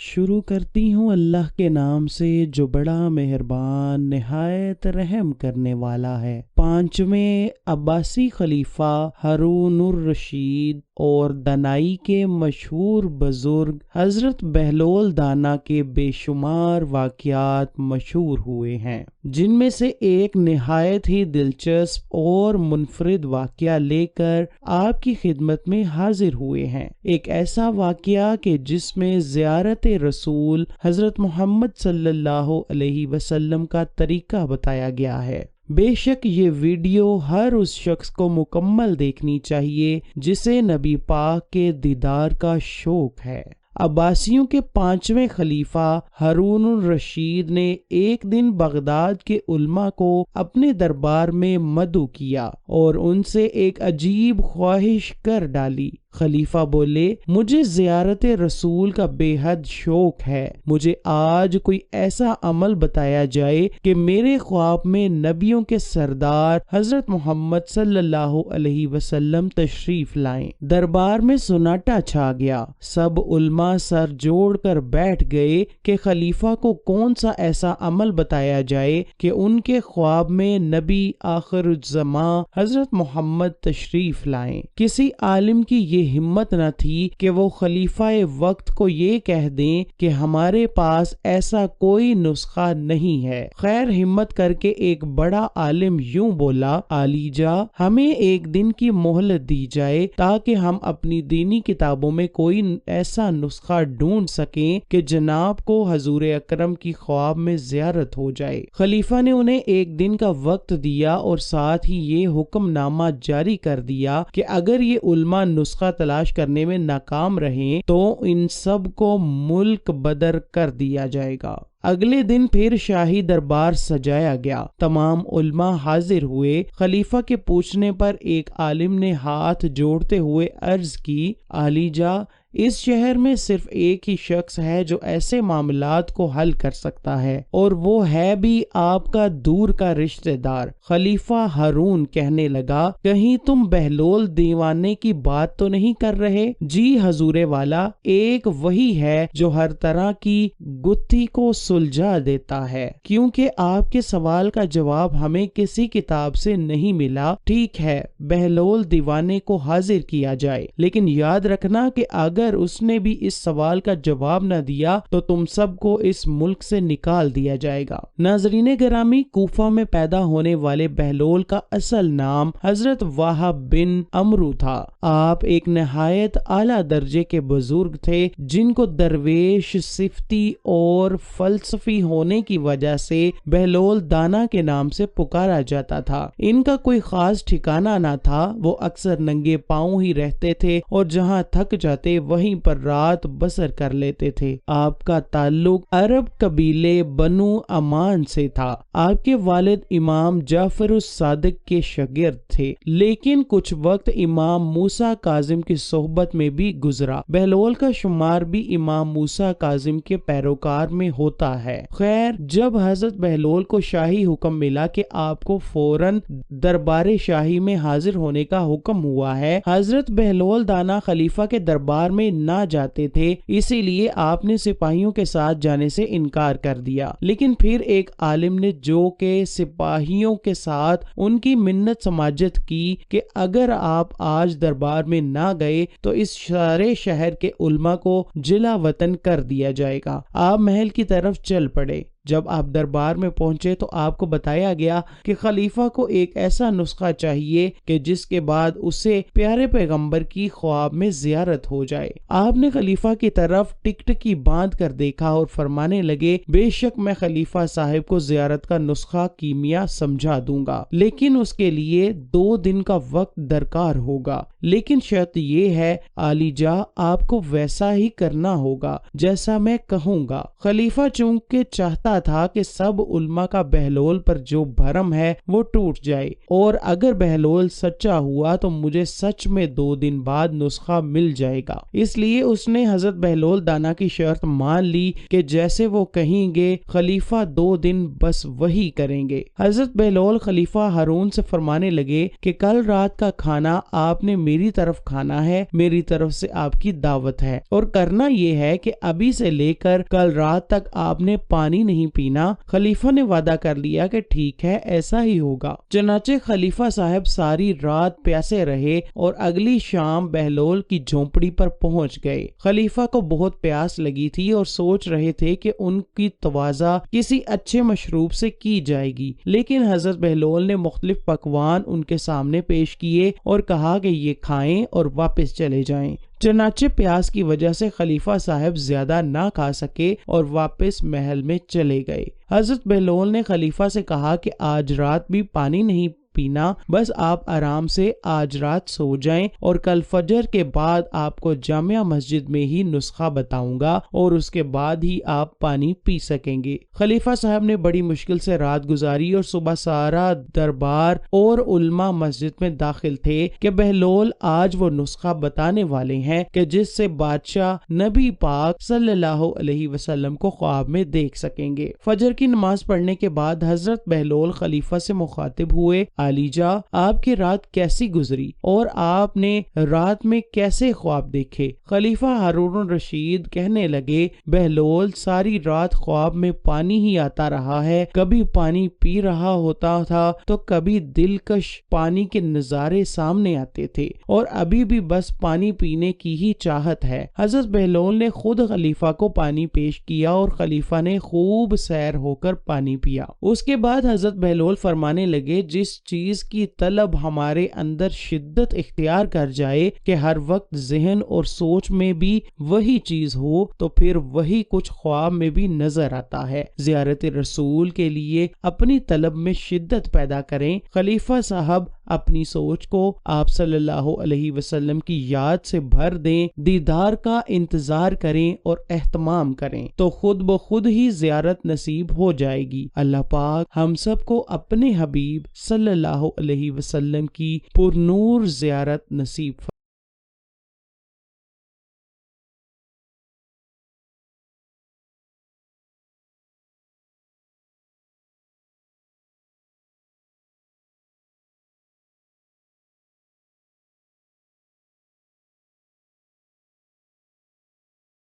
شروع کرتی ہوں اللہ کے نام سے جو بڑا مہربان نہایت رحم کرنے والا ہے۔ پانچویں عباسی خلیفہ ہارون الرشید اور دانائی کے مشہور بزرگ حضرت بہلول دانا کے بے شمار واقعات مشہور ہوئے ہیں، جن میں سے ایک نہایت ہی دلچسپ اور منفرد واقعہ لے کر آپ کی خدمت میں حاضر ہوئے ہیں۔ ایک ایسا واقعہ کہ جس میں زیارت رسول حضرت محمد صلی اللہ علیہ وسلم کا طریقہ بتایا گیا ہے۔ بے شک یہ ویڈیو ہر اس شخص کو مکمل دیکھنی چاہیے جسے نبی پاک کے دیدار کا شوق ہے۔ عباسیوں کے پانچویں خلیفہ ہارون الرشید نے ایک دن بغداد کے علماء کو اپنے دربار میں مدعو کیا اور ان سے ایک عجیب خواہش کر ڈالی۔ خلیفہ بولے، مجھے زیارت رسول کا بے حد شوق ہے، مجھے آج کوئی ایسا عمل بتایا جائے کہ میرے خواب میں نبیوں کے سردار حضرت محمد صلی اللہ علیہ وسلم تشریف لائیں۔ دربار میں سناٹا چھا گیا، سب علماء سر جوڑ کر بیٹھ گئے کہ خلیفہ کو کون سا ایسا عمل بتایا جائے کہ ان کے خواب میں نبی آخر الزماں حضرت محمد تشریف لائیں۔ کسی عالم کی یہ ہمت نہ تھی کہ وہ خلیفہ وقت کو یہ کہہ دیں کہ ہمارے پاس ایسا کوئی نسخہ نہیں ہے۔ خیر ہمت کر کے ایک بڑا عالم یوں بولا، عالی جا، ہمیں ایک دن کی مہلت دی جائے تاکہ ہم اپنی دینی کتابوں میں کوئی ایسا نسخہ ڈھونڈ سکیں کہ جناب کو حضور اکرم کی خواب میں زیارت ہو جائے۔ خلیفہ نے انہیں ایک دن کا وقت دیا اور ساتھ ہی یہ حکم نامہ جاری کر دیا کہ اگر یہ علماء نسخہ تلاش کرنے میں ناکام رہیں تو ان سب کو ملک بدر کر دیا جائے گا۔ اگلے دن پھر شاہی دربار سجایا گیا، تمام علماء حاضر ہوئے۔ خلیفہ کے پوچھنے پر ایک عالم نے ہاتھ جوڑتے ہوئے عرض کی، عالی جا، اس شہر میں صرف ایک ہی شخص ہے جو ایسے معاملات کو حل کر سکتا ہے، اور وہ ہے بھی آپ کا دور کا رشتہ دار۔ خلیفہ ہارون کہنے لگا، کہیں تم بہلول دیوانے کی بات تو نہیں کر رہے؟ جی حضور والا، ایک وہی ہے جو ہر طرح کی گتھی کو سلجھا دیتا ہے۔ کیونکہ آپ کے سوال کا جواب ہمیں کسی کتاب سے نہیں ملا، ٹھیک ہے بہلول دیوانے کو حاضر کیا جائے، لیکن یاد رکھنا کہ اگر اس نے بھی اس سوال کا جواب نہ دیا تو تم سب کو اس ملک سے نکال دیا جائے گا۔ ناظرین گرامی، کوفہ میں پیدا ہونے والے بہلول کا اصل نام حضرت وہب بن عمرو تھا۔ آپ ایک نہایت اعلیٰ درجے کے بزرگ تھے جن کو درویش، صفتی اور فلسفی ہونے کی وجہ سے بہلول دانا کے نام سے پکارا جاتا تھا۔ ان کا کوئی خاص ٹھکانہ نہ تھا، وہ اکثر ننگے پاؤں ہی رہتے تھے اور جہاں تھک جاتے وہیں پر رات بسر کر لیتے تھے۔ آپ کا تعلق عرب قبیلے بنو امان سے تھا۔ آپ کے والد امام جعفر الصادق کے شاگرد تھے، لیکن کچھ وقت امام موسیٰ کاظم کی صحبت میں بھی گزرا۔ بہلول کا شمار بھی امام موسیٰ کاظم کے پیروکار میں ہوتا ہے۔ خیر، جب حضرت بہلول کو شاہی حکم ملا کہ آپ کو فوراً دربار شاہی میں حاضر ہونے کا حکم ہوا ہے، حضرت بہلول دانا خلیفہ کے دربار میں نہ جاتے تھے، اسی لیے آپ نے سپاہیوں کے ساتھ جانے سے انکار کر دیا۔ لیکن پھر ایک عالم نے جو کہ سپاہیوں کے ساتھ ان کی منت سماجت کی کہ اگر آپ آج دربار میں نہ گئے تو اس سارے شہر کے علماء کو جلا وطن کر دیا جائے گا۔ آپ محل کی طرف چل پڑے۔ جب آپ دربار میں پہنچے تو آپ کو بتایا گیا کہ خلیفہ کو ایک ایسا نسخہ چاہیے کہ جس کے بعد اسے پیارے پیغمبر کی خواب میں زیارت ہو جائے۔ آپ نے خلیفہ کی طرف ٹکٹکی باندھ کر دیکھا اور فرمانے لگے، بے شک میں خلیفہ صاحب کو زیارت کا نسخہ کیمیا سمجھا دوں گا، لیکن اس کے لیے 2 دن کا وقت درکار ہوگا۔ لیکن شرط یہ ہے عالی جا، آپ کو ویسا ہی کرنا ہوگا جیسا میں کہوں گا۔ خلیفہ چونکہ چاہتا چاہتا تھا کہ سب علماء کا بہلول پر جو بھرم ہے وہ ٹوٹ جائے، اور اگر بہلول سچا ہوا تو مجھے سچ میں 2 دن بعد نسخہ مل جائے گا۔ اس لیے اس نے حضرت بہلول دانا کی شرط مان لی کہ جیسے وہ کہیں گے خلیفہ 2 دن بس وہی کریں گے۔ حضرت بہلول خلیفہ ہارون سے فرمانے لگے کہ کل رات کا کھانا آپ نے میری طرف کھانا ہے، میری طرف سے آپ کی دعوت ہے، اور کرنا یہ ہے کہ ابھی سے لے کر کل رات تک آپ نے پانی نہیں پینا۔ خلیفہ نے وعدہ کر لیا کہ ٹھیک ہے، ایسا ہی ہوگا۔ چنانچہ خلیفہ صاحب ساری رات پیاسے رہے اور اگلی شام بہلول کی جھونپڑی پر پہنچ گئے۔ خلیفہ کو بہت پیاس لگی تھی اور سوچ رہے تھے کہ ان کی توازہ کسی اچھے مشروب سے کی جائے گی، لیکن حضرت بہلول نے مختلف پکوان ان کے سامنے پیش کیے اور کہا کہ یہ کھائیں اور واپس چلے جائیں۔ چنانچہ پیاس کی وجہ سے خلیفہ صاحب زیادہ نہ کھا سکے اور واپس محل میں چلے گئے۔ حضرت بہلول نے خلیفہ سے کہا کہ آج رات بھی پانی نہیں پینا، بس آپ آرام سے آج رات سو جائیں اور کل فجر کے بعد آپ کو جامع مسجد میں ہی نسخہ بتاؤں گا اور اس کے بعد ہی آپ پانی پی سکیں گے۔ خلیفہ صاحب نے بڑی مشکل سے رات گزاری اور صبح سارا دربار اور علماء مسجد میں داخل تھے کہ بہلول آج وہ نسخہ بتانے والے ہیں کہ جس سے بادشاہ نبی پاک صلی اللہ علیہ وسلم کو خواب میں دیکھ سکیں گے۔ فجر کی نماز پڑھنے کے بعد حضرت بہلول خلیفہ سے مخاطب ہوئے، علی جا، آپ کی رات کیسی گزری اور آپ نے رات میں کیسے خواب دیکھے؟ خلیفہ ہارون الرشید کہنے لگے، بہلول ساری رات خواب میں پانی ہی آتا رہا ہے، کبھی پانی پی رہا ہوتا تھا تو کبھی دلکش پانی کے نظارے سامنے آتے تھے، اور ابھی بھی بس پانی پینے کی ہی چاہت ہے۔ حضرت بہلول نے خود خلیفہ کو پانی پیش کیا اور خلیفہ نے خوب سیر ہو کر پانی پیا۔ اس کے بعد حضرت بہلول فرمانے لگے، جس چیز کی طلب ہمارے اندر شدت اختیار کر جائے کہ ہر وقت ذہن اور سوچ میں بھی وہی چیز ہو تو پھر وہی کچھ خواب میں بھی نظر آتا ہے۔ زیارت رسول کے لیے اپنی طلب میں شدت پیدا کریں۔ خلیفہ صاحب اپنی سوچ کو آپ صلی اللہ علیہ وسلم کی یاد سے بھر دیں، دیدار کا انتظار کریں اور اہتمام کریں تو خود بخود ہی زیارت نصیب ہو جائے گی۔ اللہ پاک ہم سب کو اپنے حبیب صلی اللہ علیہ وسلم کی پرنور زیارت نصیب